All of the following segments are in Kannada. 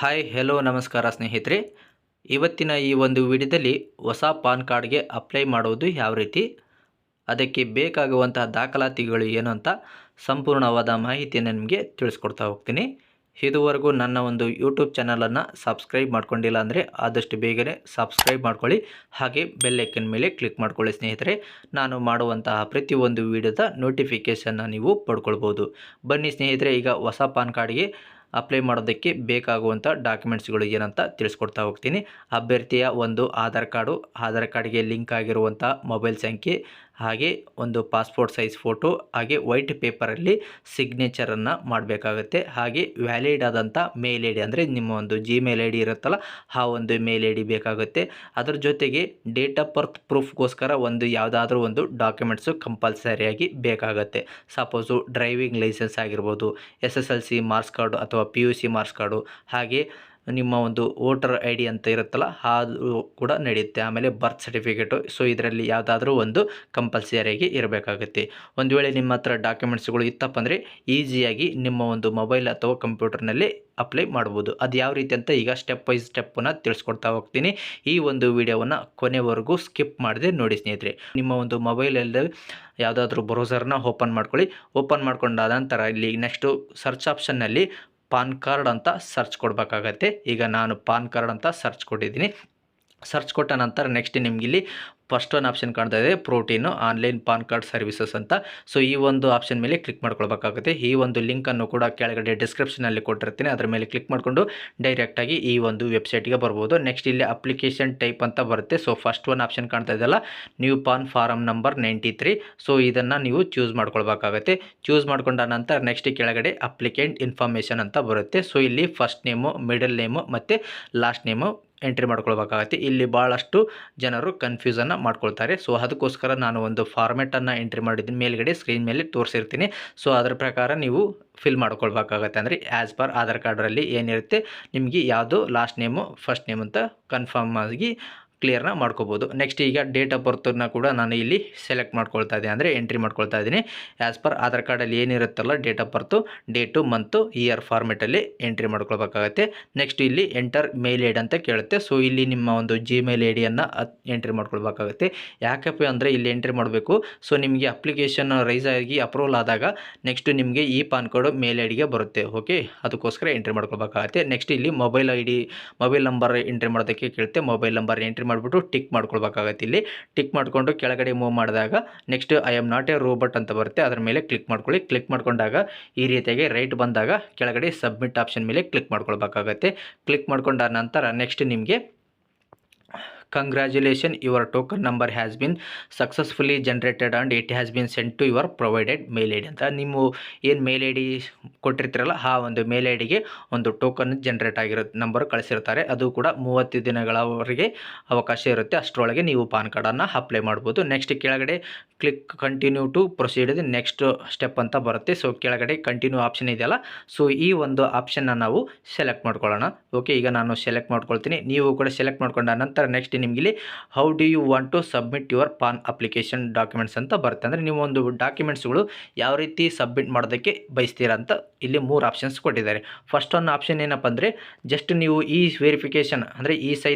ಹಾಯ್ ಹೆಲೋ ನಮಸ್ಕಾರ ಸ್ನೇಹಿತರೆ. ಇವತ್ತಿನ ಈ ಒಂದು ವಿಡಿಯೋದಲ್ಲಿ ಹೊಸ ಪಾನ್ ಕಾರ್ಡ್ಗೆ ಅಪ್ಲೈ ಮಾಡುವುದು ಯಾವ ರೀತಿ, ಅದಕ್ಕೆ ಬೇಕಾಗುವಂತಹ ದಾಖಲಾತಿಗಳು ಏನು ಅಂತ ಸಂಪೂರ್ಣವಾದ ಮಾಹಿತಿಯನ್ನು ನಿಮಗೆ ತಿಳಿಸ್ಕೊಡ್ತಾ ಹೋಗ್ತೀನಿ. ಇದುವರೆಗೂ ನನ್ನ ಒಂದು ಯೂಟ್ಯೂಬ್ ಚಾನಲನ್ನು ಸಬ್ಸ್ಕ್ರೈಬ್ ಮಾಡ್ಕೊಂಡಿಲ್ಲ ಅಂದರೆ ಆದಷ್ಟು ಬೇಗನೆ ಸಬ್ಸ್ಕ್ರೈಬ್ ಮಾಡ್ಕೊಳ್ಳಿ, ಹಾಗೆ ಬೆಲ್ ಐಕನ್ ಮೇಲೆ ಕ್ಲಿಕ್ ಮಾಡ್ಕೊಳ್ಳಿ ಸ್ನೇಹಿತರೆ. ನಾನು ಮಾಡುವಂತಹ ಪ್ರತಿಯೊಂದು ವಿಡಿಯೋದ ನೋಟಿಫಿಕೇಷನ್ನ ನೀವು ಪಡ್ಕೊಳ್ಬೋದು. ಬನ್ನಿ ಸ್ನೇಹಿತರೆ, ಈಗ ಹೊಸ ಪಾನ್ ಕಾರ್ಡ್ಗೆ ಅಪ್ಲೈ ಮಾಡೋದಕ್ಕೆ ಬೇಕಾಗುವಂಥ ಡಾಕ್ಯುಮೆಂಟ್ಸ್ಗಳು ಏನಂತ ತಿಳಿಸ್ಕೊಡ್ತಾ ಹೋಗ್ತೀನಿ. ಅಭ್ಯರ್ಥಿಯ ಒಂದು ಆಧಾರ್ ಕಾರ್ಡ್ಗೆ ಲಿಂಕ್ ಆಗಿರುವಂಥ ಮೊಬೈಲ್ ಸಂಖ್ಯೆ, ಹಾಗೆ ಒಂದು ಪಾಸ್ಪೋರ್ಟ್ ಸೈಜ್ ಫೋಟೋ, ಹಾಗೆ ವೈಟ್ ಪೇಪರಲ್ಲಿ ಸಿಗ್ನೇಚರನ್ನು ಮಾಡಬೇಕಾಗುತ್ತೆ. ಹಾಗೆ ವ್ಯಾಲಿಡ್ ಆದಂಥ ಮೇಲ್ ಐ ಡಿ, ಅಂದರೆ ನಿಮ್ಮ ಒಂದು ಜಿಮೇಲ್ ಐ ಡಿ ಇರುತ್ತಲ್ಲ, ಆ ಒಂದು ಮೇಲ್ ಐ ಡಿ ಬೇಕಾಗುತ್ತೆ. ಅದ್ರ ಜೊತೆಗೆ ಡೇಟ್ ಆಫ್ ಬರ್ತ್ ಪ್ರೂಫ್ಗೋಸ್ಕರ ಯಾವುದಾದ್ರೂ ಒಂದು ಡಾಕ್ಯುಮೆಂಟ್ಸು ಕಂಪಲ್ಸರಿಯಾಗಿ ಬೇಕಾಗುತ್ತೆ. ಸಪೋಸು ಡ್ರೈವಿಂಗ್ ಲೈಸೆನ್ಸ್ ಆಗಿರ್ಬೋದು, SSLC ಮಾರ್ಕ್ಸ್ ಕಾರ್ಡು ಅಥವಾ PUC ಮಾರ್ಕ್ಸ್ ಕಾರ್ಡು, ಹಾಗೆ ನಿಮ್ಮ ಒಂದು ವೋಟರ್ ಐ ಡಿ ಅಂತ ಇರುತ್ತಲ್ಲ ಅದು ಕೂಡ ನಡೆಯುತ್ತೆ. ಆಮೇಲೆ ಬರ್ತ್ ಸರ್ಟಿಫಿಕೇಟು. ಸೊ ಇದರಲ್ಲಿ ಯಾವುದಾದ್ರೂ ಒಂದು ಕಂಪಲ್ಸರಿಯಾಗಿ ಇರಬೇಕಾಗುತ್ತೆ. ಒಂದು ವೇಳೆ ನಿಮ್ಮ ಹತ್ರ ಡಾಕ್ಯುಮೆಂಟ್ಸ್ಗಳು ಇತ್ತಪ್ಪ ಅಂದರೆ ಈಸಿಯಾಗಿ ನಿಮ್ಮ ಒಂದು ಮೊಬೈಲ್ ಅಥವಾ ಕಂಪ್ಯೂಟರ್ನಲ್ಲಿ ಅಪ್ಲೈ ಮಾಡ್ಬೋದು. ಅದು ಯಾವ ರೀತಿ ಅಂತ ಈಗ ಸ್ಟೆಪ್ ಬೈ ಸ್ಟೆಪ್ಪನ್ನು ತಿಳಿಸ್ಕೊಡ್ತಾ ಹೋಗ್ತೀನಿ. ಈ ಒಂದು ವಿಡಿಯೋವನ್ನು ಕೊನೆವರೆಗೂ ಸ್ಕಿಪ್ ಮಾಡದೆ ನೋಡಿ ಸ್ನೇಹಿತರೆ. ನಿಮ್ಮ ಒಂದು ಮೊಬೈಲಲ್ಲಿ ಯಾವುದಾದ್ರೂ ಬ್ರೌಸರ್ನ ಓಪನ್ ಮಾಡ್ಕೊಳ್ಳಿ. ಓಪನ್ ಮಾಡ್ಕೊಂಡಾದ ನಂತರ ಇಲ್ಲಿ ನೆಕ್ಸ್ಟು ಸರ್ಚ್ ಆಪ್ಷನ್ನಲ್ಲಿ ಪಾನ್ ಕಾರ್ಡ್ ಅಂತ ಸರ್ಚ್ ಕೊಡಬೇಕಾಗತ್ತೆ. ಈಗ ನಾನು ಪಾನ್ ಕಾರ್ಡ್ ಅಂತ ಸರ್ಚ್ ಕೊಟ್ಟಿದ್ದೀನಿ. ಸರ್ಚ್ ಕೊಟ್ಟ ನಂತರ ನೆಕ್ಸ್ಟ್ ನಿಮ್ಗೆ ಇಲ್ಲಿ ಫಸ್ಟ್ ಒಂದು ಆಪ್ಷನ್ ಕಾಣ್ತಾ ಇದೆ, protein online PAN card services ಅಂತ. ಸೊ ಈ ಒಂದು ಆಪ್ಷನ್ ಮೇಲೆ ಕ್ಲಿಕ್ ಮಾಡ್ಕೊಳ್ಬೇಕಾಗುತ್ತೆ. ಈ ಒಂದು ಲಿಂಕನ್ನು ಕೂಡ ಕೆಳಗಡೆ ಡಿಸ್ಕ್ರಿಪ್ಷನಲ್ಲಿ ಕೊಟ್ಟಿರ್ತೀನಿ, ಅದರ ಮೇಲೆ ಕ್ಲಿಕ್ ಮಾಡಿಕೊಂಡು ಡೈರೆಕ್ಟಾಗಿ ಈ ಒಂದು ವೆಬ್ಸೈಟ್ಗೆ ಬರ್ಬೋದು. ನೆಕ್ಸ್ಟ್ ಇಲ್ಲಿ ಅಪ್ಲಿಕೇಶನ್ ಟೈಪ್ ಅಂತ ಬರುತ್ತೆ. ಸೊ ಫಸ್ಟ್ ಒಂದು ಆಪ್ಷನ್ ಕಾಣ್ತಾ ಇದೆಯಲ್ಲ, new PAN form number 93. So ಇದನ್ನು ನೀವು ಚೂಸ್ ಮಾಡ್ಕೊಳ್ಬೇಕಾಗತ್ತೆ. ಚೂಸ್ ಮಾಡ್ಕೊಂಡ ನಂತರ ನೆಕ್ಸ್ಟ್ ಕೆಳಗಡೆ ಅಪ್ಲಿಕೆಂಟ್ ಇನ್ಫಾರ್ಮೇಷನ್ ಅಂತ ಬರುತ್ತೆ. ಸೊ ಇಲ್ಲಿ ಫಸ್ಟ್ ನೇಮು, ಮಿಡಲ್ ನೇಮು ಮತ್ತು ಲಾಸ್ಟ್ ನೇಮು ಎಂಟ್ರಿ ಮಾಡ್ಕೊಳ್ಬೇಕಾಗತ್ತೆ. ಇಲ್ಲಿ ಭಾಳಷ್ಟು ಜನರು ಕನ್ಫ್ಯೂಸನ್ನು ಮಾಡ್ಕೊಳ್ತಾರೆ. ಸೊ ಅದಕ್ಕೋಸ್ಕರ ನಾನು ಒಂದು ಫಾರ್ಮೆಟನ್ನು ಎಂಟ್ರಿ ಮಾಡಿದ್ದೀನಿ, ಮೇಲ್ಗಡೆ ಸ್ಕ್ರೀನ್ ಮೇಲೆ ತೋರಿಸಿರ್ತೀನಿ. ಸೊ ಅದರ ಪ್ರಕಾರ ನೀವು ಫಿಲ್ ಮಾಡ್ಕೊಳ್ಬೇಕಾಗತ್ತೆ. ಅಂದರೆ ಆ್ಯಸ್ ಪರ್ ಆಧಾರ್ ಕಾರ್ಡ್ರಲ್ಲಿ ಏನಿರುತ್ತೆ ನಿಮಗೆ ಯಾವುದು ಲಾಸ್ಟ್ ನೇಮು ಫಸ್ಟ್ ನೇಮ್ ಅಂತ ಕನ್ಫರ್ಮ್ ಆಗಿ ಕ್ಲಿಯರ್ನ ಮಾಡ್ಕೋಬೋದು. ನೆಕ್ಸ್ಟ್ ಈಗ ಡೇಟ್ ಆಫ್ ಬರ್ತನ್ನು ಕೂಡ ನಾನು ಇಲ್ಲಿ ಸೆಲೆಕ್ಟ್ ಮಾಡ್ಕೊಳ್ತಾ ಇದ್ದೀನಿ, ಅಂದರೆ ಎಂಟ್ರಿ ಮಾಡ್ಕೊಳ್ತಾ ಇದ್ದೀನಿ. ಆ್ಯಸ್ ಪರ್ ಆಧಾರ್ ಕಾರ್ಡಲ್ಲಿ ಏನಿರುತ್ತಲ್ಲ date of birth, date, month, year ಫಾರ್ಮೆಟಲ್ಲಿ ಎಂಟ್ರಿ ಮಾಡ್ಕೊಳ್ಬೇಕಾಗತ್ತೆ. ನೆಕ್ಸ್ಟ್ ಇಲ್ಲಿ ಎಂಟರ್ ಮೇಲ್ ಐ ಡಿ ಅಂತ ಕೇಳುತ್ತೆ. ಸೊ ಇಲ್ಲಿ ನಿಮ್ಮ ಒಂದು ಜಿಮೇಲ್ ಐ ಡಿಯನ್ನು ಎಂಟ್ರಿ ಮಾಡ್ಕೊಳ್ಬೇಕಾಗುತ್ತೆ. ಯಾಕಪ್ಪ ಅಂದರೆ ಇಲ್ಲಿ ಎಂಟ್ರಿ ಮಾಡಬೇಕು. ಸೊ ನಿಮಗೆ ಅಪ್ಲಿಕೇಶನ್ ರೈಸ್ ಆಗಿ ಅಪ್ರೂವಲ್ ಆದಾಗ ನೆಕ್ಸ್ಟ್ ನಿಮಗೆ ಈ ಪಾನ್ ಕಾರ್ಡು ಮೇಲ್ ಐ ಡಿಗೆ ಬರುತ್ತೆ. ಓಕೆ, ಅದಕ್ಕೋಸ್ಕರ ಎಂಟ್ರಿ ಮಾಡ್ಕೊಳ್ಬೇಕಾಗತ್ತೆ. ನೆಕ್ಸ್ಟ್ ಇಲ್ಲಿ ಮೊಬೈಲ್ ನಂಬರ್ ಎಂಟ್ರಿ ಮಾಡೋದಕ್ಕೆ ಕೇಳುತ್ತೆ. ಮೊಬೈಲ್ ನಂಬರ್ ಎಂಟ್ರಿ ಮಾಡಿಬಿಟ್ಟು ಟಿಕ್ ಮಾಡ್ಕೊಳ್ಬೇಕಾಗತ್ತೆ. ಇಲ್ಲಿ ಟಿಕ್ ಮಾಡಿಕೊಂಡು ಕೆಳಗಡೆ ಮೂವ್ ಮಾಡಿದಾಗ next I am not A robot ಅಂತ ಬರುತ್ತೆ, ಅದರ ಮೇಲೆ ಕ್ಲಿಕ್ ಮಾಡ್ಕೊಳ್ಳಿ. ಕ್ಲಿಕ್ ಮಾಡ್ಕೊಂಡಾಗ ಈ ರೀತಿಯಾಗಿ ರೈಟ್ ಬಂದಾಗ ಕೆಳಗಡೆ ಸಬ್ಮಿಟ್ ಆಪ್ಷನ್ ಮೇಲೆ ಕ್ಲಿಕ್ ಮಾಡ್ಕೊಳ್ಬೇಕಾಗತ್ತೆ. ಕ್ಲಿಕ್ ಮಾಡ್ಕೊಂಡ ನಂತರ ನೆಕ್ಸ್ಟ್ ನಿಮಗೆ congratulation, your token number has been successfully generated and it has been sent to your provided mail I D ಅಂತ. ನೀವು ಏನು ಮೇಲ್ ಐ ಡಿ ಕೊಟ್ಟಿರ್ತೀರಲ್ಲ ಆ ಒಂದು ಮೇಲ್ ಐ ಡಿಗೆ ಒಂದು ಟೋಕನ್ ಜನರೇಟ್ ಆಗಿರೋ ನಂಬರ್ ಕಳಿಸಿರ್ತಾರೆ. ಅದು ಕೂಡ 30 ದಿನಗಳವರೆಗೆ ಅವಕಾಶ ಇರುತ್ತೆ. ಅಷ್ಟರೊಳಗೆ ನೀವು ಪಾನ್ ಕಾರ್ಡನ್ನು ಅಪ್ಲೈ ಮಾಡ್ಬೋದು. ನೆಕ್ಸ್ಟ್ ಕೆಳಗಡೆ click continue to proceed next step ಅಂತ ಬರುತ್ತೆ. ಸೊ ಕೆಳಗಡೆ ಕಂಟಿನ್ಯೂ ಆಪ್ಷನ್ ಇದೆಯಲ್ಲ, ಸೊ ಈ ಒಂದು ಆಪ್ಷನ್ನ ನಾವು ಸೆಲೆಕ್ಟ್ ಮಾಡ್ಕೊಳ್ಳೋಣ. ಓಕೆ, ಈಗ ನಾನು ಸೆಲೆಕ್ಟ್ ಮಾಡ್ಕೊಳ್ತೀನಿ. ನೀವು ಕೂಡ ಸೆಲೆಕ್ಟ್ ಮಾಡ್ಕೊಂಡ ನಂತರ ನೆಕ್ಸ್ಟ್ ನಿಮಗೆ how do you want to submit your PAN application documents ಅಂತ ಬರುತ್ತೆ. ಅಂದರೆ ನೀವು ಒಂದು ಡಾಕ್ಯುಮೆಂಟ್ಸ್ಗಳು ಯಾವ ರೀತಿ ಸಬ್ಮಿಟ್ ಮಾಡೋದಕ್ಕೆ ಬಯಸ್ತೀರಾ ಅಂತ ಇಲ್ಲಿ 3 ಆಪ್ಷನ್ಸ್ ಕೊಟ್ಟಿದ್ದಾರೆ. ಫಸ್ಟ್ ಒಂದು ಆಪ್ಷನ್ ಏನಪ್ಪ ಅಂದರೆ ಜಸ್ಟ್ ನೀವು ಈ ವೆರಿಫಿಕೇಷನ್ ಅಂದರೆ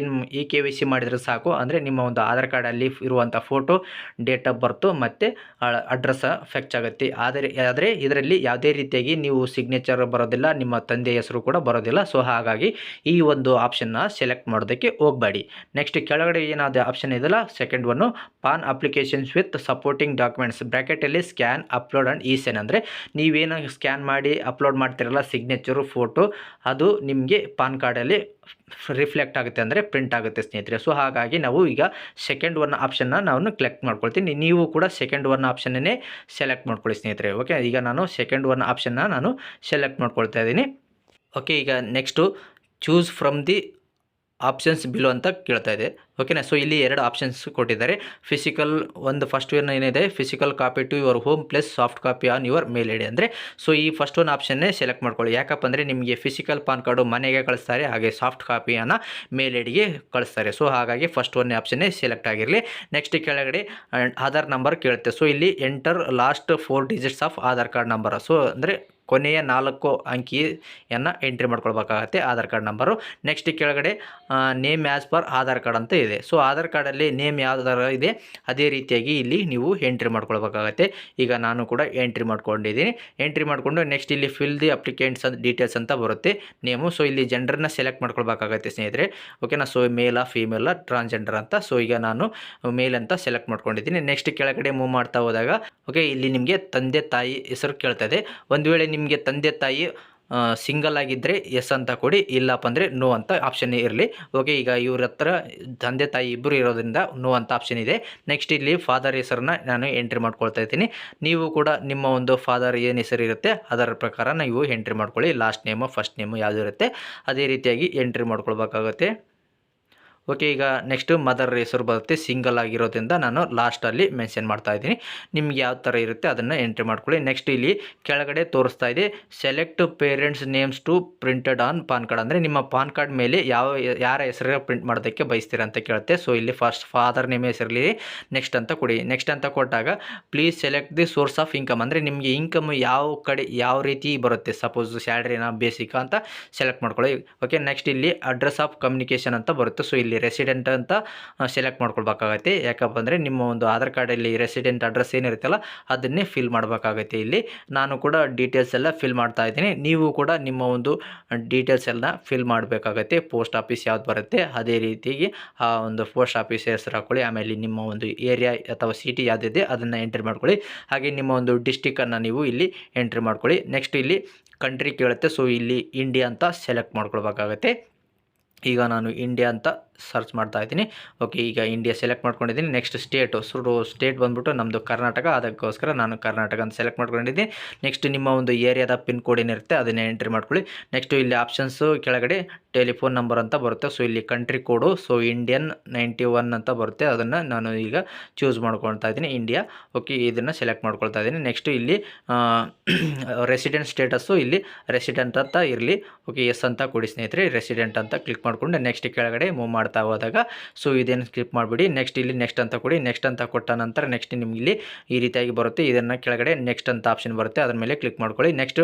ಈ KYC ಮಾಡಿದರೆ ಸಾಕು. ಅಂದರೆ ನಿಮ್ಮ ಒಂದು ಆಧಾರ್ ಕಾರ್ಡಲ್ಲಿ ಇರುವಂಥ ಫೋಟೋ, ಡೇಟ್ ಆಫ್ ಬರ್ತು ಮತ್ತು ಅಡ್ರೆಸ್ ಫೆಚ್ ಆಗುತ್ತೆ. ಆದರೆ ಇದರಲ್ಲಿ ಯಾವುದೇ ರೀತಿಯಾಗಿ ನೀವು ಸಿಗ್ನೇಚರ್ ಬರೋದಿಲ್ಲ, ನಿಮ್ಮ ತಂದೆ ಹೆಸರು ಕೂಡ ಬರೋದಿಲ್ಲ. ಸೊ ಹಾಗಾಗಿ ಈ ಒಂದು ಆಪ್ಷನ್ನ ಸೆಲೆಕ್ಟ್ ಮಾಡೋದಕ್ಕೆ ಹೋಗಬೇಡಿ. ನೆಕ್ಸ್ಟ್ ಕೆಳಗಡೆ ಏನಾದ ಆಪ್ಷನ್ ಇದೆಯಲ್ಲ, second one PAN applications with supporting documents ಬ್ರ್ಯಾಕೆಟಲ್ಲಿ ಸ್ಕ್ಯಾನ್, ಅಪ್ಲೋಡ್ ಆ್ಯಂಡ್ ಇಸೆನ್. ಅಂದರೆ ನೀವೇನು ಸ್ಕ್ಯಾನ್ ಮಾಡಿ ಅಪ್ಲೋಡ್ ಮಾಡ್ತಿರಲ್ಲ ಸಿಗ್ನೇಚರು, ಫೋಟೋ, ಅದು ನಿಮಗೆ ಪಾನ್ ಕಾರ್ಡಲ್ಲಿ ರಿಫ್ಲೆಕ್ಟ್ ಆಗುತ್ತೆ, ಅಂದರೆ ಪ್ರಿಂಟ್ ಆಗುತ್ತೆ ಸ್ನೇಹಿತರೆ. ಸೊ ಹಾಗಾಗಿ ನಾವು ಈಗ ಸೆಕೆಂಡ್ ಒನ್ ಆಪ್ಷನ್ನ ನಾನು ಕ್ಲಿಕ್ ಮಾಡ್ಕೊಳ್ತೀನಿ. ನೀವು ಕೂಡ ಸೆಕೆಂಡ್ ಒನ್ ಆಪ್ಷನ್ನೇ ಸೆಲೆಕ್ಟ್ ಮಾಡ್ಕೊಳ್ಳಿ ಸ್ನೇಹಿತರೆ. ಓಕೆ, ಈಗ ನಾನು ಸೆಕೆಂಡ್ ಒನ್ ಆಪ್ಷನ್ನ ನಾನು ಸೆಲೆಕ್ಟ್ ಮಾಡ್ಕೊಳ್ತಾ ಇದ್ದೀನಿ. ಓಕೆ, ಈಗ next choose from the options below ಅಂತ ಕೇಳ್ತಾ ಇದೆ. ಓಕೆನಾ. ಸೊ ಇಲ್ಲಿ 2 ಆಪ್ಷನ್ಸ್ ಕೊಟ್ಟಿದ್ದಾರೆ. ಫಿಸಿಕಲ್ ಒಂದು ಫಸ್ಟ್ ಒನ್ ಏನಿದೆ, physical copy to your home plus soft copy on your mail ID. ಅಂದರೆ ಸೊ ಈ ಫಸ್ಟ್ ಒನ್ ಆಪ್ಷನ್ನೇ ಸೆಲೆಕ್ಟ್ ಮಾಡ್ಕೊಳ್ಳಿ. ಯಾಕಪ್ಪ ಅಂದರೆ ನಿಮಗೆ ಫಿಸಿಕಲ್ ಪಾನ್ ಕಾರ್ಡು ಮನೆಗೆ ಕಳಿಸ್ತಾರೆ, ಹಾಗೆ ಸಾಫ್ಟ್ ಕಾಪಿಯನ್ನು ಮೇಲ್ ಐಡಿಗೆ ಕಳಿಸ್ತಾರೆ. ಸೊ ಹಾಗಾಗಿ ಫಸ್ಟ್ ಒನ್ ಆಪ್ಷನ್ನೇ ಸೆಲೆಕ್ಟ್ ಆಗಿರಲಿ. ನೆಕ್ಸ್ಟ್ ಕೆಳಗಡೆ ಆಧಾರ್ ನಂಬರ್ ಕೇಳುತ್ತೆ. ಸೊ ಇಲ್ಲಿ enter last 4 digits of Aadhaar card number. So ಅಂದರೆ ಕೊನೆಯ 4 ಅಂಕಿಯನ್ನು ಎಂಟ್ರಿ ಮಾಡ್ಕೊಳ್ಬೇಕಾಗತ್ತೆ ಆಧಾರ್ ಕಾರ್ಡ್ ನಂಬರು. ನೆಕ್ಸ್ಟ್ ಕೆಳಗಡೆ name as per Aadhaar card ಅಂತ ಇದೆ. ಸೊ ಆಧಾರ್ ಕಾರ್ಡಲ್ಲಿ ನೇಮ್ ಯಾವ್ದಾರ ಇದೆ ಅದೇ ರೀತಿಯಾಗಿ ಇಲ್ಲಿ ನೀವು ಎಂಟ್ರಿ ಮಾಡ್ಕೊಳ್ಬೇಕಾಗತ್ತೆ. ಈಗ ನಾನು ಕೂಡ ಎಂಟ್ರಿ ಮಾಡ್ಕೊಂಡಿದ್ದೀನಿ. ಎಂಟ್ರಿ ಮಾಡಿಕೊಂಡು ನೆಕ್ಸ್ಟ್ ಇಲ್ಲಿ ಫಿಲ್ ದಿ ಅಪ್ಲಿಕೆಂಟ್ಸ್ ಡೀಟೇಲ್ಸ್ ಅಂತ ಬರುತ್ತೆ ನೇಮು. ಸೊ ಇಲ್ಲಿ ಜೆಂಡರ್ನ ಸೆಲೆಕ್ಟ್ ಮಾಡ್ಕೊಳ್ಬೇಕಾಗತ್ತೆ ಸ್ನೇಹಿತರೆ. ಓಕೆನಾ. ಸೊ ಮೇಲಾ ಫೀಮೇಲಾ ಟ್ರಾನ್ಸ್ಜೆಂಡರ್ ಅಂತ. ಸೊ ಈಗ ನಾನು ಮೇಲ್ ಅಂತ ಸೆಲೆಕ್ಟ್ ಮಾಡ್ಕೊಂಡಿದ್ದೀನಿ. ನೆಕ್ಸ್ಟ್ ಕೆಳಗಡೆ ಮೂವ್ ಮಾಡ್ತಾ ಹೋದಾಗ ಓಕೆ ಇಲ್ಲಿ ನಿಮಗೆ ತಂದೆ ತಾಯಿ ಹೆಸರು ಕೇಳ್ತದೆ. ಒಂದು ವೇಳೆ ನಿಮಗೆ ತಂದೆ ತಾಯಿ ಸಿಂಗಲ್ ಆಗಿದ್ದರೆ ಎಸ್ ಅಂತ ಕೊಡಿ, ಇಲ್ಲಪ್ಪ ಅಂದರೆ ನೋ ಅಂತ ಆಪ್ಷನ್ ಇರಲಿ. ಓಕೆ ಈಗ ಇವ್ರ ಹತ್ರ ತಂದೆ ತಾಯಿ ಇಬ್ಬರು ಇರೋದ್ರಿಂದ ನೋ ಅಂತ ಆಪ್ಷನ್ ಇದೆ. ನೆಕ್ಸ್ಟ್ ಇಲ್ಲಿ ಫಾದರ್ ಹೆಸರನ್ನ ನಾನು ಎಂಟ್ರಿ ಮಾಡ್ಕೊಳ್ತಾ ಇದ್ದೀನಿ. ನೀವು ಕೂಡ ನಿಮ್ಮ ಒಂದು ಫಾದರ್ ಏನು ಹೆಸರು ಇರುತ್ತೆ ಅದರ ಪ್ರಕಾರ ನೀವು ಎಂಟ್ರಿ ಮಾಡ್ಕೊಳ್ಳಿ. ಲಾಸ್ಟ್ ನೇಮು ಫಸ್ಟ್ ನೇಮು ಯಾವುದು ಇರುತ್ತೆ ಅದೇ ರೀತಿಯಾಗಿ ಎಂಟ್ರಿ ಮಾಡ್ಕೊಳ್ಬೇಕಾಗುತ್ತೆ. ಓಕೆ ಈಗ ನೆಕ್ಸ್ಟು ಮದರ್ ಹೆಸರು ಬರುತ್ತೆ. ಸಿಂಗಲ್ ಆಗಿರೋದ್ರಿಂದ ನಾನು ಲಾಸ್ಟಲ್ಲಿ ಮೆನ್ಷನ್ ಮಾಡ್ತಾ ಇದ್ದೀನಿ. ನಿಮ್ಗೆ ಯಾವ ಥರ ಇರುತ್ತೆ ಅದನ್ನು ಎಂಟ್ರಿ ಮಾಡ್ಕೊಳ್ಳಿ. ನೆಕ್ಸ್ಟ್ ಇಲ್ಲಿ ಕೆಳಗಡೆ ತೋರಿಸ್ತಾ ಇದೆ select parents names to printed on PAN card. ಅಂದರೆ ನಿಮ್ಮ ಪಾನ್ ಕಾರ್ಡ್ ಮೇಲೆ ಯಾರ ಹೆಸರು ಪ್ರಿಂಟ್ ಮಾಡೋದಕ್ಕೆ ಬಯಸ್ತೀರ ಅಂತ ಕೇಳುತ್ತೆ. ಸೊ ಇಲ್ಲಿ ಫಸ್ಟ್ ಫಾದರ್ ನೇಮ್ ಹೆಸರಲ್ಲಿ ನೆಕ್ಸ್ಟ್ ಅಂತ ಕೊಡಿ. ನೆಕ್ಸ್ಟ್ ಅಂತ ಕೊಟ್ಟಾಗ please select the source of income. ಅಂದರೆ ನಿಮಗೆ ಇನ್ಕಮ್ ಯಾವ ರೀತಿ ಬರುತ್ತೆ, ಸಪೋಸ್ ಸ್ಯಾಲ್ರಿನ ಬೇಸಿಕ್ ಅಂತ ಸೆಲೆಕ್ಟ್ ಮಾಡ್ಕೊಳ್ಳಿ. ಓಕೆ ನೆಕ್ಸ್ಟ್ ಇಲ್ಲಿ ಅಡ್ರೆಸ್ ಆಫ್ ಕಮ್ಯುನಿಕೇಷನ್ ಅಂತ ಬರುತ್ತೆ. ಸೊ ಇಲ್ಲಿ ರೆಸಿಡೆಂಟ್ ಅಂತ ಸೆಲೆಕ್ಟ್ ಮಾಡ್ಕೊಳ್ಬೇಕಾಗತ್ತೆ. ಯಾಕಪ್ಪ ಅಂದರೆ ನಿಮ್ಮ ಒಂದು ಆಧಾರ್ ಕಾರ್ಡಲ್ಲಿ ರೆಸಿಡೆಂಟ್ ಅಡ್ರೆಸ್ ಏನಿರುತ್ತಲ್ಲ ಅದನ್ನೇ ಫಿಲ್ ಮಾಡಬೇಕಾಗತ್ತೆ. ಇಲ್ಲಿ ನಾನು ಕೂಡ ಡೀಟೇಲ್ಸ್ ಎಲ್ಲ ಫಿಲ್ ಮಾಡ್ತಾ ಇದ್ದೀನಿ. ನೀವು ಕೂಡ ನಿಮ್ಮ ಒಂದು ಡೀಟೇಲ್ಸ್ ಎಲ್ಲ ಫಿಲ್ ಮಾಡಬೇಕಾಗತ್ತೆ. ಪೋಸ್ಟ್ ಆಫೀಸ್ ಯಾವ್ದು ಬರುತ್ತೆ ಅದೇ ರೀತಿಯಾಗಿ ಆ ಒಂದು ಪೋಸ್ಟ್ ಆಫೀಸ್ ಹೆಸರು ಹಾಕ್ಕೊಳ್ಳಿ. ಆಮೇಲೆ ನಿಮ್ಮ ಒಂದು ಏರಿಯಾ ಅಥವಾ ಸಿಟಿ ಯಾವುದಿದೆ ಅದನ್ನು ಎಂಟ್ರಿ ಮಾಡ್ಕೊಳ್ಳಿ. ಹಾಗೆ ನಿಮ್ಮ ಒಂದು ಡಿಸ್ಟಿಕನ್ನು ನೀವು ಇಲ್ಲಿ ಎಂಟ್ರಿ ಮಾಡ್ಕೊಳ್ಳಿ. ನೆಕ್ಸ್ಟ್ ಇಲ್ಲಿ ಕಂಟ್ರಿ ಕೇಳುತ್ತೆ. ಸೊ ಇಲ್ಲಿ ಇಂಡಿಯಾ ಅಂತ ಸೆಲೆಕ್ಟ್ ಮಾಡ್ಕೊಳ್ಬೇಕಾಗತ್ತೆ. ಈಗ ನಾನು ಇಂಡಿಯಾ ಅಂತ ಸರ್ಚ್ ಮಾಡ್ತಾ ಇದ್ದೀನಿ. ಓಕೆ ಈಗ ಇಂಡಿಯಾ ಸೆಲೆಕ್ಟ್ ಮಾಡ್ಕೊಂಡಿದ್ದೀನಿ. Next state. ಸೊ ಸ್ಟೇಟ್ ಬಂದ್ಬಿಟ್ಟು ನಮ್ಮದು ಕರ್ನಾಟಕ, ಅದಕ್ಕೋಸ್ಕರ ನಾನು ಕರ್ನಾಟಕ ಅಂತ ಸೆಲೆಕ್ಟ್ ಮಾಡ್ಕೊಂಡಿದ್ದೀನಿ. ನೆಕ್ಸ್ಟ್ ನಿಮ್ಮ ಒಂದು ಏರಿಯಾದ ಪಿನ್ ಕೋಡ್ ಏನಿರುತ್ತೆ ಅದನ್ನೇ ಎಂಟ್ರಿ ಮಾಡ್ಕೊಳ್ಳಿ. ನೆಕ್ಸ್ಟು ಇಲ್ಲಿ ಆಪ್ಷನ್ಸು ಕೆಳಗಡೆ ಟೆಲಿಫೋನ್ ನಂಬರ್ ಅಂತ ಬರುತ್ತೆ. ಸೊ ಇಲ್ಲಿ ಕಂಟ್ರಿ ಕೋಡು ಸೊ ಇಂಡಿಯನ್ 91 ಅಂತ ಬರುತ್ತೆ. ಅದನ್ನು ನಾನು ಈಗ ಚೂಸ್ ಮಾಡ್ಕೊಳ್ತಾ ಇದ್ದೀನಿ ಇಂಡಿಯಾ. ಓಕೆ ಇದನ್ನು ಸೆಲೆಕ್ಟ್ ಮಾಡ್ಕೊಳ್ತಾ ಇದ್ದೀನಿ. ನೆಕ್ಸ್ಟು ಇಲ್ಲಿ ರೆಸಿಡೆಂಟ್ ಸ್ಟೇಟಸ್ಸು ಇಲ್ಲಿ ರೆಸಿಡೆಂಟ್ ಅಂತ ಇರಲಿ. ಓಕೆ ಎಸ್ ಅಂತ ಕೊಡಿ ಸ್ನೇಹಿತರೆ. ರೆಸಿಡೆಂಟ್ ಅಂತ ಕ್ಲಿಕ್ ಮಾಡಿಕೊಂಡು ನೆಕ್ಸ್ಟ್ ಕೆಳಗಡೆ ಮೂವ್ ಮಾಡ್ತಾ ಹೋದಾಗ ಸೊ ಇದೇನು ಸ್ಕಿಪ್ ಮಾಡಿಬಿಡಿ. ನೆಕ್ಸ್ಟ್ ಇಲ್ಲಿ ನೆಕ್ಸ್ಟ್ ಅಂತ ಕೊಡಿ. ನೆಕ್ಸ್ಟ್ ಅಂತ ಕೊಟ್ಟ ನಂತರ ನೆಕ್ಸ್ಟ್ ನಿಮ್ಗೆ ಇಲ್ಲಿ ಈ ರೀತಿಯಾಗಿ ಬರುತ್ತೆ. ಇದನ್ನು ಕೆಳಗಡೆ ನೆಕ್ಸ್ಟ್ ಅಂತ ಆಪ್ಷನ್ ಬರುತ್ತೆ, ಅದ್ರ ಮೇಲೆ ಕ್ಲಿಕ್ ಮಾಡ್ಕೊಳ್ಳಿ. Next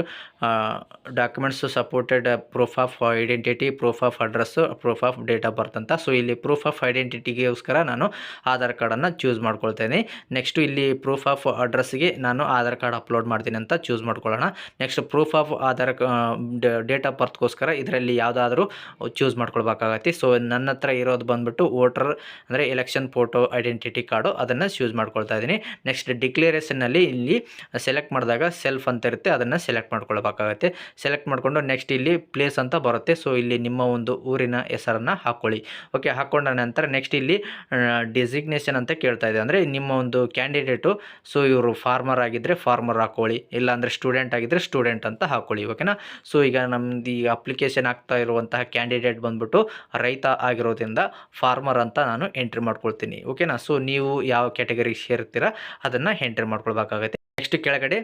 documents supported proof of identity, proof of address, proof of date of birth ಅಂತ. ಸೊ ಇಲ್ಲಿ ಪ್ರೂಫ್ ಆಫ್ ಐಡೆಂಟಿಟಿಗೋಸ್ಕರ ನಾನು ಆಧಾರ್ ಕಾರ್ಡನ್ನು ಚೂಸ್ ಮಾಡ್ಕೊಳ್ತೇನೆ. ನೆಕ್ಸ್ಟು ಇಲ್ಲಿ ಪ್ರೂಫ್ ಆಫ್ ಅಡ್ರೆಸ್ಗೆ ನಾನು ಆಧಾರ್ ಕಾರ್ಡ್ ಅಪ್ಲೋಡ್ ಮಾಡ್ತೀನಿ ಅಂತ ಚೂಸ್ ಮಾಡ್ಕೊಳ್ಳೋಣ. Next proof of date of ಬರ್ತ್ಗೋಸ್ಕರ ಇದರಲ್ಲಿ ಯಾವುದಾದ್ರೂ ಚೂಸ್ ಮಾಡ್ಕೊಳ್ಬೇಕಾಗತ್ತೆ. ಸೊ ನನ್ನ ಹತ್ರ ಇರೋದು ಬಂದ್ಬಿಟ್ಟು ವೋಟರ್ ಅಂದರೆ ಎಲೆಕ್ಷನ್ ಫೋಟೋ ಐಡೆಂಟಿಟಿ ಕಾರ್ಡು, ಅದನ್ನು ಚೂಸ್ ಮಾಡ್ಕೊಳ್ತಾ ಇದ್ದೀನಿ. ನೆಕ್ಸ್ಟ್ ಡಿಕ್ಲೇರೇಷನ್ನಲ್ಲಿ ಇಲ್ಲಿ ಸೆಲೆಕ್ಟ್ ಮಾಡಿದಾಗ ಸೆಲ್ಫ್ ಅಂತ ಇರುತ್ತೆ, ಅದನ್ನು ಸೆಲೆಕ್ಟ್ ಮಾಡ್ಕೊಳ್ಬೇಕಾಗತ್ತೆ. ಸೆಲೆಕ್ಟ್ ಮಾಡಿಕೊಂಡು ನೆಕ್ಸ್ಟ್ ಇಲ್ಲಿ ಪ್ಲೇಸ್ ಅಂತ ಬರುತ್ತೆ. ಸೊ ಇಲ್ಲಿ ನಿಮ್ಮ ಒಂದು ಊರಿನ ಹೆಸರನ್ನು ಹಾಕ್ಕೊಳ್ಳಿ. ಓಕೆ ಹಾಕ್ಕೊಂಡ ನಂತರ ನೆಕ್ಸ್ಟ್ ಇಲ್ಲಿ ಡೆಸಿಗ್ನೇಷನ್ ಅಂತ ಕೇಳ್ತಾ ಇದೆ. ಅಂದರೆ ನಿಮ್ಮ ಒಂದು ಕ್ಯಾಂಡಿಡೇಟು ಸೊ ಇವರು ಫಾರ್ಮರ್ ಆಗಿದ್ದರೆ ಫಾರ್ಮರ್ ಹಾಕ್ಕೊಳ್ಳಿ, ಇಲ್ಲಾಂದರೆ ಸ್ಟೂಡೆಂಟ್ ಆಗಿದ್ದರೆ ಸ್ಟೂಡೆಂಟ್ ಅಂತ ಹಾಕ್ಕೊಳ್ಳಿ. ಓಕೆನಾ. ಸೊ ಈಗ ನಮ್ದು ಈ ಅಪ್ಲಿಕೇಶನ್ ಆಗ್ತಾ ಇರುವಂತಹ ಕ್ಯಾಂಡಿಡೇಟ್ ಬಂದ್ಬಿಟ್ಟು ರೈತ ಆಗಿರೋದ್ರಿಂದ ಫಾರ್ಮರ್ ಅಂತ ನಾನು ಎಂಟ್ರಿ ಮಾಡ್ಕೊಳ್ತೀನಿ. ಓಕೆನಾ. ಸೊ ನೀವು ಯಾವ ಕ್ಯಾಟಗರಿಗೆ ಸೇರ್ತೀರಾ ಅದನ್ನು ಎಂಟ್ರಿ ಮಾಡ್ಕೊಳ್ಬೇಕಾಗತ್ತೆ. ನೆಕ್ಸ್ಟ್ ಕೆಳಗಡೆ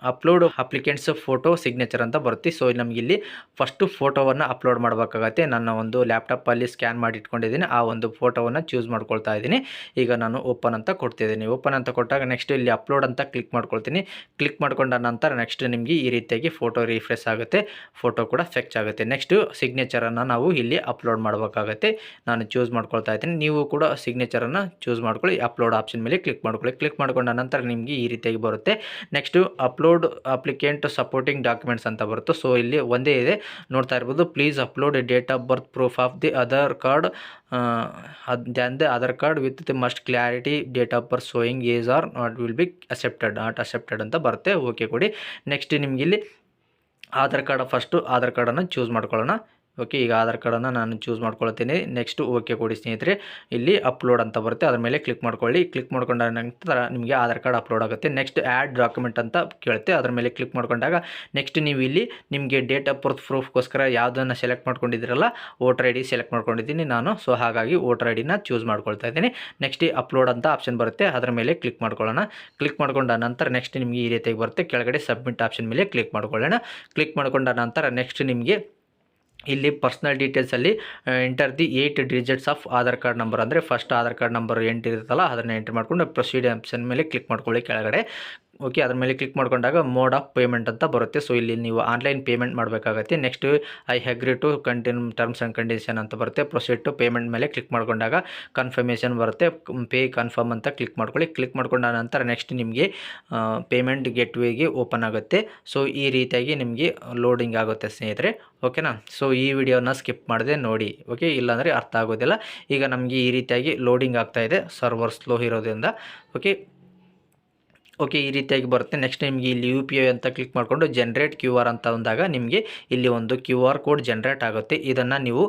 ಅಪ್ಲೋಡ್ ಅಪ್ಲಿಕೆಂಟ್ಸ್ ಫೋಟೋ ಸಿಗ್ನೇಚರ್ ಅಂತ ಬರುತ್ತೆ. ಸೊ ನಮಗಿಲ್ಲಿ ಫಸ್ಟು ಫೋಟೋವನ್ನು ಅಪ್ಲೋಡ್ ಮಾಡಬೇಕಾಗತ್ತೆ. ನನ್ನ ಒಂದು ಲ್ಯಾಪ್ಟಾಪಲ್ಲಿ ಸ್ಕ್ಯಾನ್ ಮಾಡಿ ಇಟ್ಕೊಂಡಿದ್ದೀನಿ, ಆ ಒಂದು ಫೋಟೋವನ್ನು ಚೂಸ್ ಮಾಡ್ಕೊಳ್ತಾ ಇದ್ದೀನಿ. ಈಗ ನಾನು ಓಪನ್ ಅಂತ ಕೊಡ್ತಿದ್ದೀನಿ. ಓಪನ್ ಅಂತ ಕೊಟ್ಟಾಗ ನೆಕ್ಸ್ಟ್ ಇಲ್ಲಿ ಅಪ್ಲೋಡ್ ಅಂತ ಕ್ಲಿಕ್ ಮಾಡ್ಕೊಳ್ತೀನಿ. ಕ್ಲಿಕ್ ಮಾಡ್ಕೊಂಡ ನಂತರ ನೆಕ್ಸ್ಟ್ ನಿಮಗೆ ಈ ರೀತಿಯಾಗಿ ಫೋಟೋ ರಿಫ್ರೆಶ್ ಆಗುತ್ತೆ, ಫೋಟೋ ಕೂಡ ಫೆಚ್ ಆಗುತ್ತೆ. ನೆಕ್ಸ್ಟು ಸಿಗ್ನೇಚರನ್ನು ನಾವು ಇಲ್ಲಿ ಅಪ್ಲೋಡ್ ಮಾಡಬೇಕಾಗತ್ತೆ. ನಾನು ಚೂಸ್ ಮಾಡ್ಕೊಳ್ತಾ ಇದ್ದೀನಿ. ನೀವು ಕೂಡ ಸಿಗ್ನೇಚರನ್ನು ಚೂಸ್ ಮಾಡ್ಕೊಳ್ಳಿ. ಅಪ್ಲೋಡ್ ಆಪ್ಷನ್ ಮೇಲೆ ಕ್ಲಿಕ್ ಮಾಡ್ಕೊಳ್ಳಿ. ಕ್ಲಿಕ್ ಮಾಡ್ಕೊಂಡ ನಂತರ ನಿಮಗೆ ಈ ರೀತಿಯಾಗಿ ಬರುತ್ತೆ. Next upload applicant supporting documents ಅಂತ ಬರುತ್ತೆ. ಸೊ ಇಲ್ಲಿ ಒಂದೇ ಇದೆ ನೋಡ್ತಾ ಇರ್ಬೋದು. Please upload date of birth, proof of the Aadhaar card Aadhaar card with the must clarity, date of birth showing age are not will be accepted, not accepted ಅಂತ ಬರುತ್ತೆ. ಓಕೆ ಕೊಡಿ. ನೆಕ್ಸ್ಟ್ ನಿಮ್ಗೆ ಇಲ್ಲಿ ಆಧಾರ್ ಕಾರ್ಡ್ ಫಸ್ಟು ಆಧಾರ್ ಕಾರ್ಡನ್ನು ಚೂಸ್ ಮಾಡ್ಕೊಳ್ಳೋಣ. ಓಕೆ, ಈಗ ಆಧಾರ್ ಕಾರ್ಡನ್ನು ನಾನು ಚೂಸ್ ಮಾಡ್ಕೊಳ್ತೀನಿ. ನೆಕ್ಸ್ಟ್ ಓಕೆ ಕೊಡಿ ಸ್ನೇಹಿತರೆ. ಇಲ್ಲಿ ಅಪ್ಲೋಡ್ ಅಂತ ಬರುತ್ತೆ, ಅದ್ರ ಮೇಲೆ ಕ್ಲಿಕ್ ಮಾಡ್ಕೊಳ್ಳಿ. ಕ್ಲಿಕ್ ಮಾಡ್ಕೊಂಡ ನಂತರ ನಿಮಗೆ ಆಧಾರ್ ಕಾರ್ಡ್ ಅಪ್ಲೋಡ್ ಆಗುತ್ತೆ. ನೆಕ್ಸ್ಟ್ ಆ್ಯಡ್ ಡಾಕ್ಯುಮೆಂಟ್ ಅಂತ ಕೇಳುತ್ತೆ, ಅದ್ರ ಮೇಲೆ ಕ್ಲಿಕ್ ಮಾಡ್ಕೊಂಡಾಗ ನೆಕ್ಸ್ಟ್ ನೀವು ಇಲ್ಲಿ ನಿಮಗೆ ಡೇಟ್ ಆಫ್ ಬರ್ತ್ ಪ್ರೂಫ್ಗೋಸ್ಕರ ಯಾವುದನ್ನು ಸೆಲೆಕ್ಟ್ ಮಾಡ್ಕೊಂಡಿದ್ದೀರಲ್ಲ, ವೋಟರ್ ಐ ಡಿ ಸೆಲೆಕ್ಟ್ ಮಾಡ್ಕೊಂಡಿದ್ದೀನಿ ನಾನು. ಸೊ ಹಾಗಾಗಿ ವೋಟರ್ ಐ ಡಿನ ಚೂಸ್ ಮಾಡ್ಕೊಳ್ತಾ ಇದ್ದೀನಿ. ನೆಕ್ಸ್ಟ್ ಅಪ್ಲೋಡ್ ಅಂತ ಆಪ್ಷನ್ ಬರುತ್ತೆ, ಅದರ ಮೇಲೆ ಕ್ಲಿಕ್ ಮಾಡ್ಕೊಳ್ಳೋಣ. ಕ್ಲಿಕ್ ಮಾಡ್ಕೊಂಡ ನಂತರ ನೆಕ್ಸ್ಟ್ ನಿಮಗೆ ಈ ರೀತಿಯಾಗಿ ಬರುತ್ತೆ. ಕೆಳಗಡೆ ಸಬ್ಮಿಟ್ ಆಪ್ಷನ್ ಮೇಲೆ ಕ್ಲಿಕ್ ಮಾಡ್ಕೊಳ್ಳೋಣ. ಕ್ಲಿಕ್ ಮಾಡ್ಕೊಂಡ ನಂತರ ನೆಕ್ಸ್ಟ್ ನಿಮಗೆ ಇಲ್ಲಿ ಪರ್ಸ್ನಲ್ ಡೀಟೇಲ್ಸಲ್ಲಿ enter the 8 digits of Aadhaar card number, ಅಂದರೆ first Aadhaar card number entry ಇರುತ್ತಲ್ಲ ಅದನ್ನು ಎಂಟ್ರಿ ಮಾಡಿಕೊಂಡು ಪ್ರೊಸೀಡ್ ಆಪ್ಷನ್ ಮೇಲೆ ಕ್ಲಿಕ್ ಮಾಡ್ಕೊಳ್ಳಿ ಕೆಳಗಡೆ. ಓಕೆ, ಅದ್ರ ಮೇಲೆ ಕ್ಲಿಕ್ ಮಾಡ್ಕೊಂಡಾಗ ಮೋಡ್ ಆಫ್ ಪೇಮೆಂಟ್ ಅಂತ ಬರುತ್ತೆ. ಸೊ ಇಲ್ಲಿ ನೀವು ಆನ್ಲೈನ್ ಪೇಮೆಂಟ್ ಮಾಡಬೇಕಾಗತ್ತೆ. Next I agree to continue terms and condition ಅಂತ ಬರುತ್ತೆ. ಪ್ರೊಸೀಡ್ ಟು ಪೇಮೆಂಟ್ ಮೇಲೆ ಕ್ಲಿಕ್ ಮಾಡ್ಕೊಂಡಾಗ ಕನ್ಫರ್ಮೇಷನ್ ಬರುತ್ತೆ, ಪೇ ಕನ್ಫರ್ಮ್ ಅಂತ ಕ್ಲಿಕ್ ಮಾಡ್ಕೊಳ್ಳಿ. ಕ್ಲಿಕ್ ಮಾಡ್ಕೊಂಡ ನಂತರ ನೆಕ್ಸ್ಟ್ ನಿಮಗೆ ಪೇಮೆಂಟ್ ಗೆಟ್ವೇಗೆ ಓಪನ್ ಆಗುತ್ತೆ. ಸೊ ಈ ರೀತಿಯಾಗಿ ನಿಮಗೆ ಲೋಡಿಂಗ್ ಆಗುತ್ತೆ ಸ್ನೇಹಿತರೆ. ಓಕೆನಾ, ಸೊ ಈ ವಿಡಿಯೋನ ಸ್ಕಿಪ್ ಮಾಡದೆ ನೋಡಿ. ಓಕೆ, ಇಲ್ಲಾಂದರೆ ಅರ್ಥ ಆಗೋದಿಲ್ಲ. ಈಗ ನಮಗೆ ಈ ರೀತಿಯಾಗಿ ಲೋಡಿಂಗ್ ಆಗ್ತಾಯಿದೆ, ಸರ್ವರ್ ಸ್ಲೋ ಇರೋದ್ರಿಂದ. ಓಕೆ, ಈ ರೀತಿಯಾಗಿ ಬರುತ್ತೆ. ನೆಕ್ಸ್ಟ್ ನಿಮಗೆ ಇಲ್ಲಿ UPI ಅಂತ ಕ್ಲಿಕ್ ಮಾಡಿಕೊಂಡು ಜನರೇಟ್ QR ಅಂತ ಅಂದಾಗ ನಿಮಗೆ ಇಲ್ಲಿ ಒಂದು QR ಕೋಡ್ ಜನರೇಟ್ ಆಗುತ್ತೆ. ಇದನ್ನು ನೀವು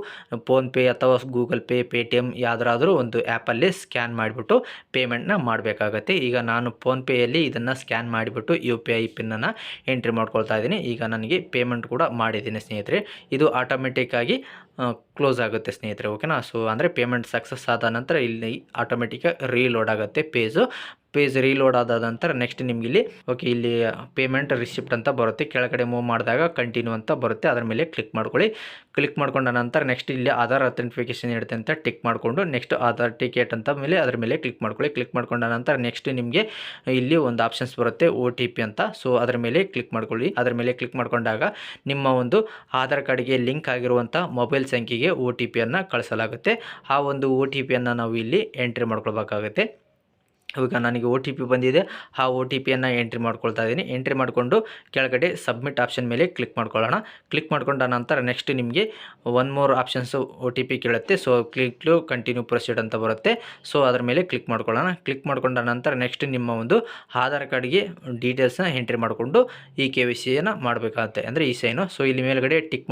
ಫೋನ್ಪೇ ಅಥವಾ ಗೂಗಲ್ ಪೇ, ಪೇಟಿಎಮ್ ಯಾವುದಾದ್ರೂ ಒಂದು ಆ್ಯಪಲ್ಲಿ ಸ್ಕ್ಯಾನ್ ಮಾಡಿಬಿಟ್ಟು ಪೇಮೆಂಟ್ನ ಮಾಡಬೇಕಾಗತ್ತೆ. ಈಗ ನಾನು ಫೋನ್ಪೇಯಲ್ಲಿ ಇದನ್ನು ಸ್ಕ್ಯಾನ್ ಮಾಡಿಬಿಟ್ಟು UPI ಪಿನ್ನನ್ನು ಎಂಟ್ರಿ ಮಾಡ್ಕೊಳ್ತಾ ಇದ್ದೀನಿ. ಈಗ ನನಗೆ ಪೇಮೆಂಟ್ ಕೂಡ ಮಾಡಿದ್ದೀನಿ ಸ್ನೇಹಿತರೆ. ಇದು ಆಟೋಮೆಟಿಕ್ಕಾಗಿ ಕ್ಲೋಸ್ ಆಗುತ್ತೆ ಸ್ನೇಹಿತರೆ. ಓಕೆನಾ, ಸೊ ಅಂದರೆ ಪೇಮೆಂಟ್ ಸಕ್ಸಸ್ ಆದ ನಂತರ ಇಲ್ಲಿ ಆಟೋಮೆಟಿಕ್ಕಾಗಿ ರೀಲೋಡ್ ಆಗುತ್ತೆ ಪೇಜ್ ರೀಲೋಡ್ ಆದ ನಂತರ ನೆಕ್ಸ್ಟ್ ನಿಮ್ಗೆ ಇಲ್ಲಿ ಓಕೆ, ಇಲ್ಲಿ ಪೇಮೆಂಟ್ ರಿಸಿಪ್ಟ್ ಅಂತ ಬರುತ್ತೆ. ಕೆಳಗಡೆ ಮೂವ್ ಮಾಡಿದಾಗ ಕಂಟಿನ್ಯೂ ಅಂತ ಬರುತ್ತೆ, ಅದರ ಮೇಲೆ ಕ್ಲಿಕ್ ಮಾಡ್ಕೊಳ್ಳಿ. ಕ್ಲಿಕ್ ಮಾಡ್ಕೊಂಡ ನಂತರ ನೆಕ್ಸ್ಟ್ ಇಲ್ಲಿ ಆಧಾರ್ ಅಥೆಂಟಿಫಿಕೇಷನ್ ಇರುತ್ತೆ ಅಂತ ಟಿಕ್ ಮಾಡಿಕೊಂಡು ನೆಕ್ಸ್ಟ್ ಆಧಾರ್ ಟಿಕೆಟ್ ಅಂತ ಮೇಲೆ ಅದರ ಮೇಲೆ ಕ್ಲಿಕ್ ಮಾಡ್ಕೊಳ್ಳಿ. ಕ್ಲಿಕ್ ಮಾಡ್ಕೊಂಡ ನಂತರ ನೆಕ್ಸ್ಟ್ ನಿಮಗೆ ಇಲ್ಲಿ ಒಂದು ಆಪ್ಷನ್ಸ್ ಬರುತ್ತೆ OTP ಅಂತ. ಸೊ ಅದರ ಮೇಲೆ ಕ್ಲಿಕ್ ಮಾಡ್ಕೊಳ್ಳಿ. ಅದರ ಮೇಲೆ ಕ್ಲಿಕ್ ಮಾಡ್ಕೊಂಡಾಗ ನಿಮ್ಮ ಒಂದು ಆಧಾರ್ ಕಾರ್ಡ್ಗೆ ಲಿಂಕ್ ಆಗಿರುವಂಥ ಮೊಬೈಲ್ ಸಂಖ್ಯೆಗೆ OTPಯನ್ನು ಕಳಿಸಲಾಗುತ್ತೆ. ಆ ಒಂದು OTPಯನ್ನು ನಾವು ಇಲ್ಲಿ ಎಂಟ್ರಿ ಮಾಡ್ಕೊಳ್ಬೇಕಾಗುತ್ತೆ. ಈಗ ನನಗೆ OTP ಬಂದಿದೆ, ಆ OTPಯನ್ನು ಎಂಟ್ರಿ ಮಾಡ್ಕೊಳ್ತಾ ಇದ್ದೀನಿ. ಎಂಟ್ರಿ ಮಾಡಿಕೊಂಡು ಕೆಳಗಡೆ ಸಬ್ಮಿಟ್ ಆಪ್ಷನ್ ಮೇಲೆ ಕ್ಲಿಕ್ ಮಾಡ್ಕೊಳ್ಳೋಣ. ಕ್ಲಿಕ್ ಮಾಡ್ಕೊಂಡ ನಂತರ ನೆಕ್ಸ್ಟ್ ನಿಮಗೆ ಒನ್ ಮೋರ್ ಆಪ್ಷನ್ಸು OTP ಕೇಳುತ್ತೆ. So click to continue proceed ಅಂತ ಬರುತ್ತೆ. ಸೊ ಅದರ ಮೇಲೆ ಕ್ಲಿಕ್ ಮಾಡ್ಕೊಳ್ಳೋಣ. ಕ್ಲಿಕ್ ಮಾಡ್ಕೊಂಡ ನಂತರ ನೆಕ್ಸ್ಟ್ ನಿಮ್ಮ ಒಂದು ಆಧಾರ್ ಕಾರ್ಡ್ಗೆ ಡೀಟೇಲ್ಸ್ನ ಎಂಟ್ರಿ ಮಾಡಿಕೊಂಡು ಈ KYCಯನ್ನು ಮಾಡಬೇಕಾಗುತ್ತೆ, ಅಂದರೆ ಈ ಸೈನು. ಸೊ ಇಲ್ಲಿ ಮೇಲ್ಗಡೆ ಟಿಕ್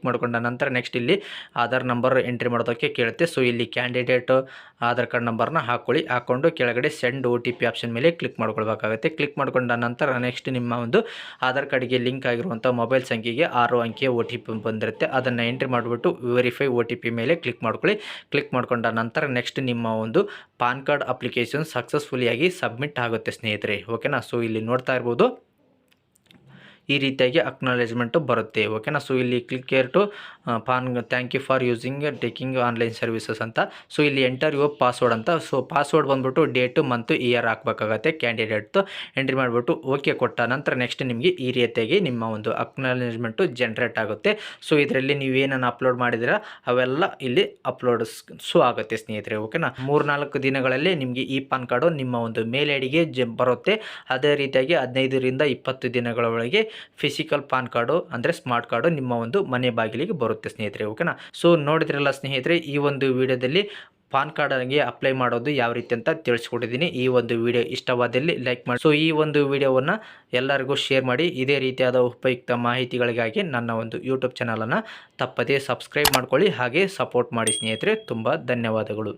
ಮಾಡ್ಕೊಂಡ ನಂತರ ನೆಕ್ಸ್ಟ್ ಇಲ್ಲಿ ಆಧಾರ್ ನಂಬರ್ ಎಂಟ್ರಿ ಮಾಡೋದಕ್ಕೆ ಕೇಳುತ್ತೆ. ಸೊ ಇಲ್ಲಿ ಕ್ಯಾಂಡಿಡೇಟ್ ಆಧಾರ್ ಕಾರ್ಡ್ ನಂಬರ್ನ ಹಾಕ್ಕೊಂಡು ಕೆಳಗಡೆ ಸೆಂಡ್ OTP ಆಪ್ಷನ್ ಮೇಲೆ ಕ್ಲಿಕ್ ಮಾಡ್ಕೊಳ್ಬೇಕಾಗುತ್ತೆ. ಕ್ಲಿಕ್ ಮಾಡ್ಕೊಂಡ ನಂತರ ನೆಕ್ಸ್ಟ್ ನಿಮ್ಮ ಒಂದು ಆಧಾರ್ ಕಾರ್ಡ್ಗೆ ಲಿಂಕ್ ಆಗಿರುವಂಥ ಮೊಬೈಲ್ ಸಂಖ್ಯೆಗೆ 6 ಅಂಕೆಯ OTP ಬಂದಿರುತ್ತೆ. ಅದನ್ನು ಎಂಟ್ರಿ ಮಾಡಿಬಿಟ್ಟು ವೆರಿಫೈ OTP ಮೇಲೆ ಕ್ಲಿಕ್ ಮಾಡ್ಕೊಳ್ಳಿ. ಕ್ಲಿಕ್ ಮಾಡ್ಕೊಂಡ ನಂತರ ನೆಕ್ಸ್ಟ್ ನಿಮ್ಮ ಒಂದು ಪಾನ್ ಕಾರ್ಡ್ ಅಪ್ಲಿಕೇಶನ್ ಸಕ್ಸಸ್ಫುಲಿಯಾಗಿ ಸಬ್ಮಿಟ್ ಆಗುತ್ತೆ ಸ್ನೇಹಿತರೆ. ಓಕೆನಾ, ಸೊ ಇಲ್ಲಿ ನೋಡ್ತಾ ಇರ್ಬೋದು ಈ ರೀತಿಯಾಗಿ ಅಕ್ನಾಲೇಜ್ಮೆಂಟು ಬರುತ್ತೆ. ಓಕೆನಾ, ಸೊ ಇಲ್ಲಿ click care to thank you for using taking online services ಅಂತ. ಸೊ ಇಲ್ಲಿ ಎಂಟರ್ ಯುವರ್ ಪಾಸ್ವರ್ಡ್ ಅಂತ. ಸೊ ಪಾಸ್ವರ್ಡ್ ಬಂದ್ಬಿಟ್ಟು ಡೇಟು ಮಂತು ಇಯರ್ ಹಾಕಬೇಕಾಗತ್ತೆ ಕ್ಯಾಂಡಿಡೇಟ್ದು. ಎಂಟ್ರಿ ಮಾಡಿಬಿಟ್ಟು ಓಕೆ ಕೊಟ್ಟ ನಂತರ ನೆಕ್ಸ್ಟ್ ನಿಮಗೆ ಈ ರೀತಿಯಾಗಿ ನಿಮ್ಮ ಒಂದು ಅಕ್ನಾಲೇಜ್ಮೆಂಟು ಜನ್ರೇಟ್ ಆಗುತ್ತೆ. ಸೊ ಇದರಲ್ಲಿ ನೀವೇನನ್ನು ಅಪ್ಲೋಡ್ ಮಾಡಿದ್ದೀರಾ ಅವೆಲ್ಲ ಇಲ್ಲಿ ಅಪ್ಲೋಡ್ಸು ಆಗುತ್ತೆ ಸ್ನೇಹಿತರೆ. ಓಕೆನಾ, 3-4 ದಿನಗಳಲ್ಲಿ ನಿಮಗೆ ಈ ಪಾನ್ ಕಾರ್ಡು ನಿಮ್ಮ ಒಂದು ಮೇಲ್ ಐಡಿಗೆ ಬರುತ್ತೆ. ಅದೇ ರೀತಿಯಾಗಿ 15ರಿಂದ 20 ದಿನಗಳ ಒಳಗೆ ಫಿಸಿಕಲ್ ಪಾನ್ ಕಾರ್ಡು ಅಂದರೆ ಸ್ಮಾರ್ಟ್ ಕಾರ್ಡು ನಿಮ್ಮ ಒಂದು ಮನೆ ಬಾಗಿಲಿಗೆ ಬರುತ್ತೆ ಸ್ನೇಹಿತರೆ. ಓಕೆನಾ, ಸೊ ನೋಡಿದ್ರಲ್ಲ ಸ್ನೇಹಿತರೆ, ಈ ಒಂದು ವಿಡಿಯೋದಲ್ಲಿ ಪಾನ್ ಕಾರ್ಡ್ಗೆ ಅಪ್ಲೈ ಮಾಡೋದು ಯಾವ ರೀತಿ ಅಂತ ತಿಳಿಸ್ಕೊಟ್ಟಿದ್ದೀನಿ. ಈ ಒಂದು ವಿಡಿಯೋ ಇಷ್ಟವಾದಲ್ಲಿ ಲೈಕ್ ಮಾಡಿ. ಸೊ ಈ ಒಂದು ವಿಡಿಯೋವನ್ನು ಎಲ್ಲರಿಗೂ ಶೇರ್ ಮಾಡಿ. ಇದೇ ರೀತಿಯಾದ ಉಪಯುಕ್ತ ಮಾಹಿತಿಗಳಿಗಾಗಿ ನನ್ನ ಒಂದು ಯೂಟ್ಯೂಬ್ ಚಾನಲನ್ನು ತಪ್ಪದೇ ಸಬ್ಸ್ಕ್ರೈಬ್ ಮಾಡ್ಕೊಳ್ಳಿ, ಹಾಗೆ ಸಪೋರ್ಟ್ ಮಾಡಿ ಸ್ನೇಹಿತರೆ. ತುಂಬ ಧನ್ಯವಾದಗಳು.